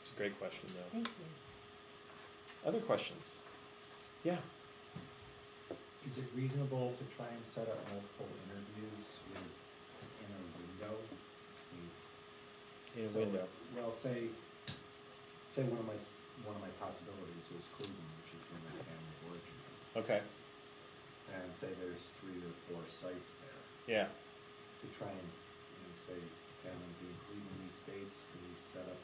It's a great question, though. Thank you. Other questions? Yeah. Is it reasonable to try and set up multiple interviews in a window? In a window. Well, say one of my possibilities was Cleveland, which is where my family of origin is. Okay. And say there's 3 or 4 sites there. Yeah. To try and say, can we be in Cleveland these dates? Can we set up?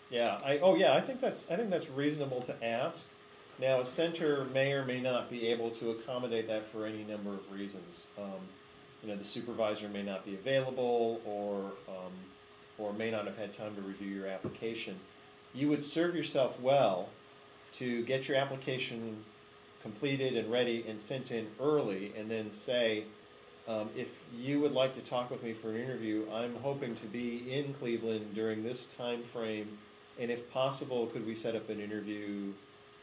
Yeah. I think that's reasonable to ask. Now, a center may or may not be able to accommodate that for any number of reasons. The supervisor may not be available, or may not have had time to review your application. You would serve yourself well to get your application completed and ready and sent in early, and then say, if you would like to talk with me for an interview, I'm hoping to be in Cleveland during this time frame, and if possible, could we set up an interview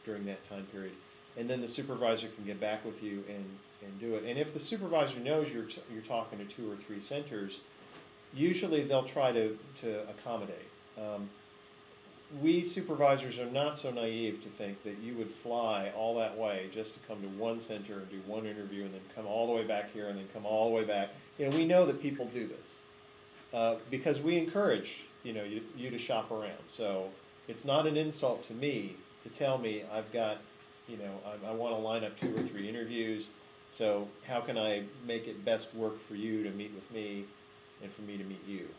during that time period? And then the supervisor can get back with you and do it. And if the supervisor knows you're talking to 2 or 3 centers, usually they'll try to accommodate. We supervisors are not so naive to think that you would fly all that way just to come to one center and do one interview and then come all the way back here and then come all the way back. We know that people do this because we encourage you to shop around. So it's not an insult to me to tell me I've got, I want to line up 2 or 3 interviews. So how can I make it best work for you to meet with me and for me to meet you?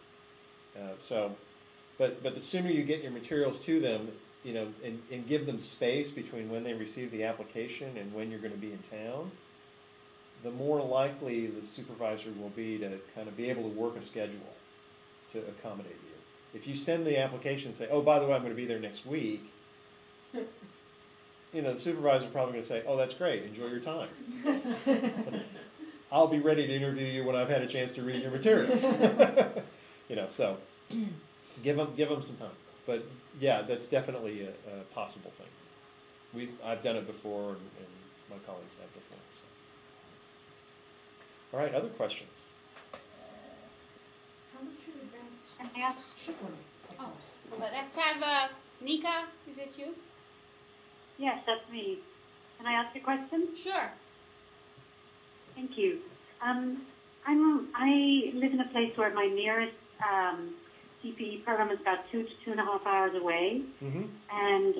But the sooner you get your materials to them, and give them space between when they receive the application and when you're going to be in town, the more likely the supervisor will be to kind of be able to work a schedule to accommodate you. If you send the application and say, oh, by the way, I'm going to be there next week, the supervisor's probably going to say, oh, that's great, enjoy your time. I'll be ready to interview you when I've had a chance to read your materials. So give them some time. But yeah, that's definitely a possible thing. I've done it before, and my colleagues have before. So. All right, other questions? How much in advance? Can I ask? Sure. Oh, well, let's have Nika. Is it you? Yes, that's me. Can I ask a question? Sure. Thank you. I live in a place where my nearest CPE program is about 2 to 2.5 hours away, and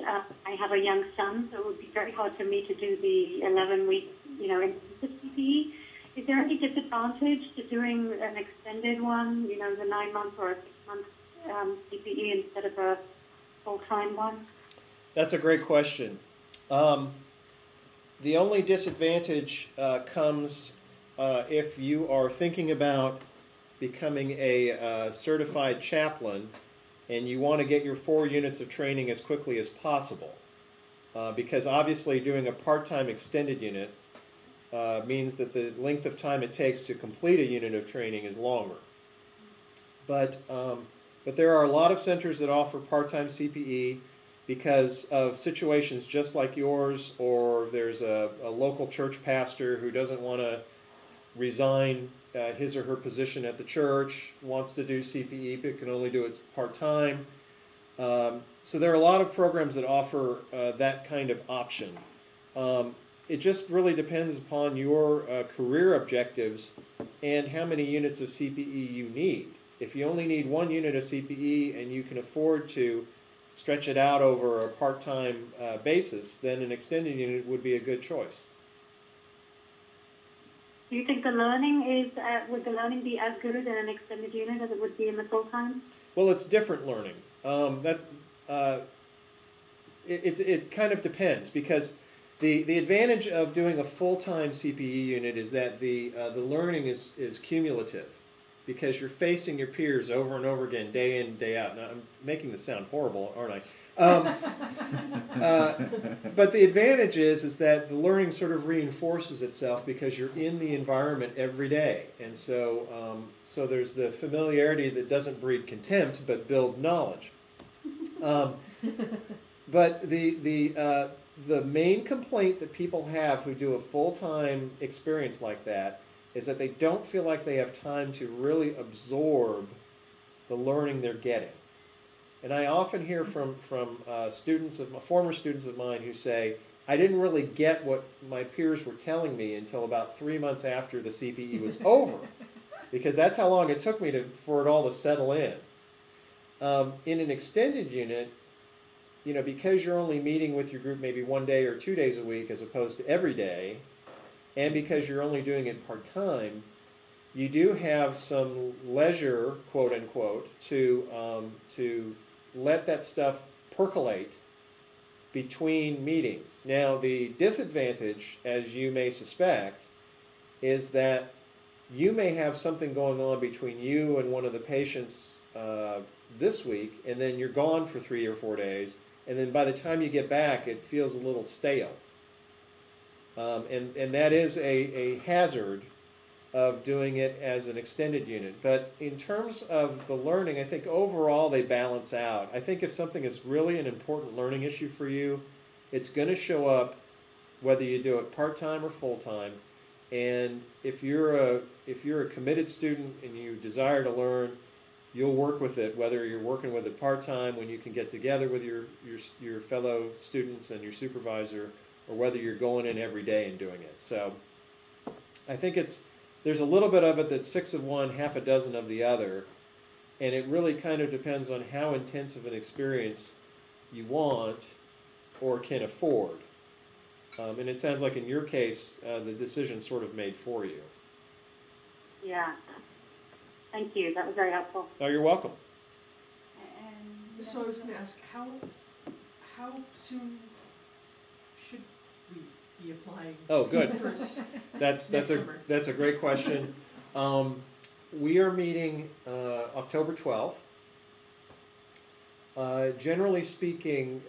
I have a young son, so it would be very hard for me to do the 11-week, intensive CPE. Is there any disadvantage to doing an extended one, the 9-month or a 6-month CPE instead of a full-time one? That's a great question. The only disadvantage comes if you are thinking about becoming a certified chaplain and you want to get your 4 units of training as quickly as possible. Because obviously doing a part-time extended unit means that the length of time it takes to complete a unit of training is longer. But there are a lot of centers that offer part-time CPE because of situations just like yours, or there's a local church pastor who doesn't want to resign his or her position at the church, wants to do CPE but can only do it part-time. So there are a lot of programs that offer that kind of option. It just really depends upon your career objectives and how many units of CPE you need. If you only need 1 unit of CPE and you can afford to stretch it out over a part-time basis, then an extended unit would be a good choice. Do you think the learning would the learning be as good in an extended unit as it would be in the full-time? Well, it's different learning. It kind of depends, because the advantage of doing a full-time CPE unit is that the learning is cumulative, because you're facing your peers over and over again, day in, day out. Now, I'm making this sound horrible, aren't I? But the advantage is that the learning sort of reinforces itself because you're in the environment every day. And so, so there's the familiarity that doesn't breed contempt, but builds knowledge. But the main complaint that people have who do a full-time experience like that is that they don't feel like they have time to really absorb the learning they're getting. And I often hear from former students of mine who say, I didn't really get what my peers were telling me until about 3 months after the CPE was over, because that's how long it took me for it all to settle in. In an extended unit, you know, because you're only meeting with your group maybe 1 day or 2 days a week as opposed to every day, and because you're only doing it part-time, you do have some leisure, quote unquote, to let that stuff percolate between meetings. Now, the disadvantage, as you may suspect, is that you may have something going on between you and one of the patients this week, and then you're gone for 3 or 4 days, and then by the time you get back, it feels a little stale. And that is a hazard of doing it as an extended unit. But in terms of the learning, I think overall they balance out. I think if something is really an important learning issue for you, it's going to show up whether you do it part-time or full-time. And if you're a committed student and you desire to learn, you'll work with it, whether you're working with it part-time when you can get together with your fellow students and your supervisor, or whether you're going in every day and doing it. So I think there's a little bit of it that's 6 of one, half a dozen of the other, and it really kind of depends on how intense of an experience you want or can afford. And it sounds like in your case, the decision's sort of made for you. Yeah. Thank you. That was very helpful. Oh, you're welcome. And So I was going to ask, how soon should we be applying? Oh, good. For That's a great question. We are meeting October 12th. Generally speaking,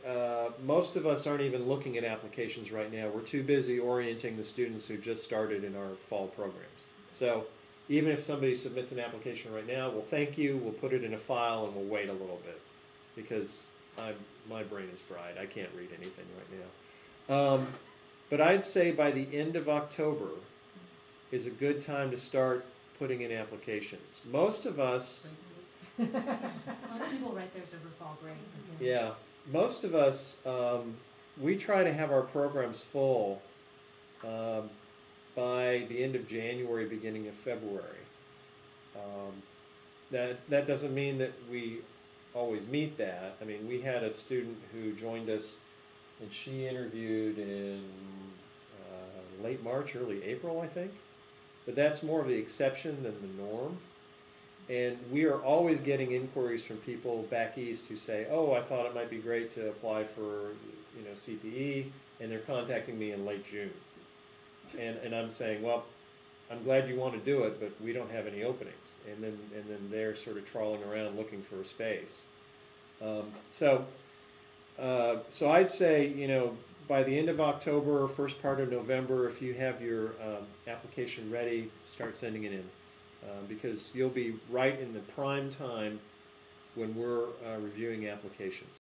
most of us aren't even looking at applications right now. We're too busy orienting the students who just started in our fall programs. So even if somebody submits an application right now, we'll thank you, we'll put it in a file, and we'll wait a little bit, because my brain is fried. I can't read anything right now. But I'd say by the end of October is a good time to start putting in applications. Most of us... Most people write theirs over fall break. Yeah, most of us, we try to have our programs full by the end of January, beginning of February. That doesn't mean that we always meet that. I mean, we had a student who joined us, and she interviewed in late March, early April, I think. But that's more of the exception than the norm. And we are always getting inquiries from people back east who say, oh, I thought it might be great to apply for, you know, CPE, and they're contacting me in late June. And I'm saying, well, I'm glad you want to do it, but we don't have any openings. And then they're sort of trawling around looking for a space. So I'd say, you know, by the end of October, first part of November, if you have your application ready, start sending it in. Because you'll be right in the prime time when we're reviewing applications.